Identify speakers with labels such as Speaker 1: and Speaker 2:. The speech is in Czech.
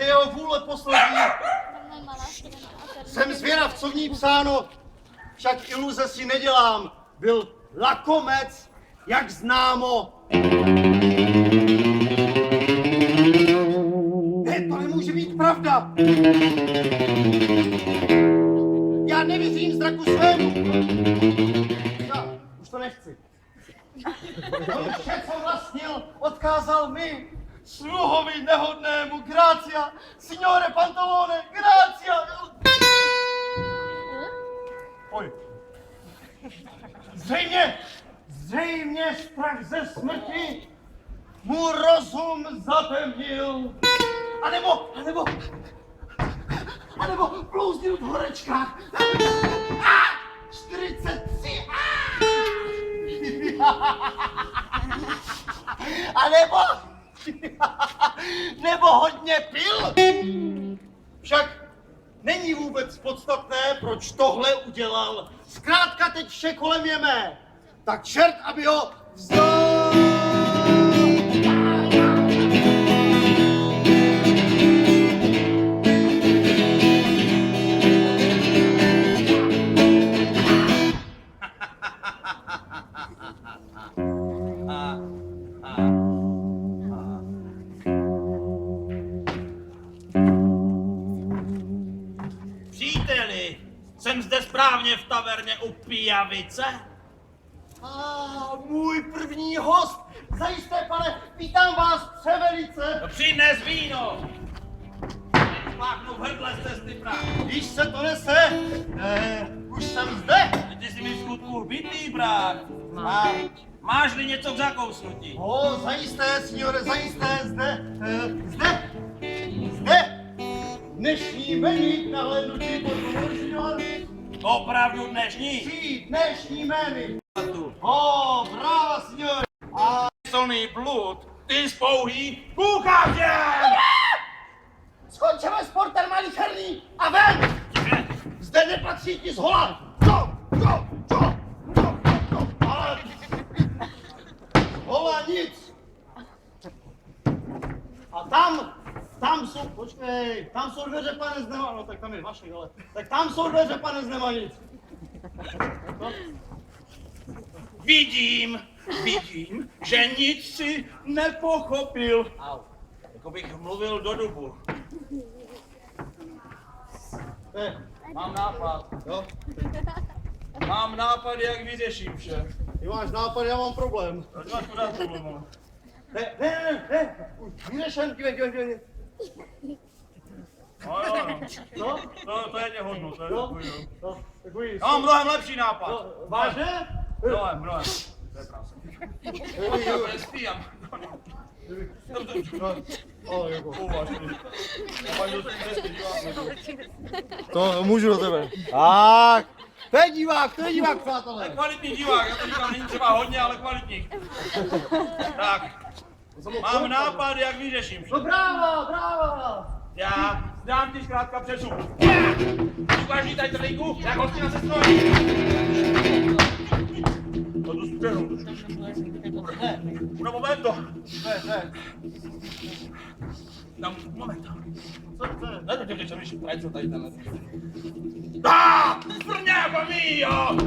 Speaker 1: Jeho vůle poslední. Jsem zvědav, co v ní psáno, však iluze si nedělám. Byl lakomec, jak známo. Ne, to nemůže být pravda. Já nevěřím zraku svému. Já už to nechci. Vše, co vlastnil, odkázal mi, sluhovi nehodnému, Grácia, signore Pantalone, Grácia. Pojď. Zřejmě strach ze smrti mu rozum zatemnil. A nebo blouznil v horečkách. 43. A nebo hodně pil. Však není vůbec podstatné, proč tohle udělal. Zkrátka teď vše kolem je mé. Tak čert, aby ho vzal.
Speaker 2: Příteli, jsem zde správně v taverně u Pijavice?
Speaker 1: Můj první host. Zajisté, pane, vítám vás převelice.
Speaker 2: No přines víno! Teď spláchnu v hrdle z cesty právě.
Speaker 1: Když se to nese, už jsem zde.
Speaker 2: Ty jsi mi v skutku hbitý, brák. Máš-li něco k zakousnutí?
Speaker 1: Zajisté, signore, zajisté, zde. Dnešní menu nahlédnutí podporu, signor.
Speaker 2: Opravdu dnešní?
Speaker 1: Dnešní menu. Bravo, signor.
Speaker 2: A solný blud, ty spouhý kuchařem!
Speaker 1: Skončeme sportem malicherný a ven! Zde nepatří ti zhola! Ale zhola nic! A tam jsou, počkej, tam jsou dveře, pane Znema, no tak tam je vaše, ale, tak tam jsou dveře, pane Znema, nic.
Speaker 2: Vidím, že nic si nepochopil. Jako bych mluvil do dubu. Mám nápad.
Speaker 1: Jo?
Speaker 2: Mám nápad, jak vyřeším vše.
Speaker 1: Ty máš nápad, já mám problém.
Speaker 2: Proč máš pořád problém?
Speaker 1: Ne, vyřešen, dívej.
Speaker 2: No, to je nehodno, to je
Speaker 1: takový.
Speaker 2: Já mám mnohem lepší nápad.
Speaker 1: Vážně?
Speaker 2: Mnohem. To je práce. Já nespíjam.
Speaker 1: To můžu do tebe. Tak, to je divák, přátelé.
Speaker 2: Kvalitní divák, já to říkám, není třeba hodně, ale kvalitní. Tak, mám nápad, jak vyřeším vše.
Speaker 1: No brávo.
Speaker 2: Já dám ti zkrátka přesup. Ukáží tady trlíku, jak hostina se stojí. A tu spěnu. Una momento.
Speaker 1: Ne.
Speaker 2: Tam, moment.
Speaker 1: Co to je?
Speaker 2: Ne, co víš, co tady tenhle. Frňáko mio!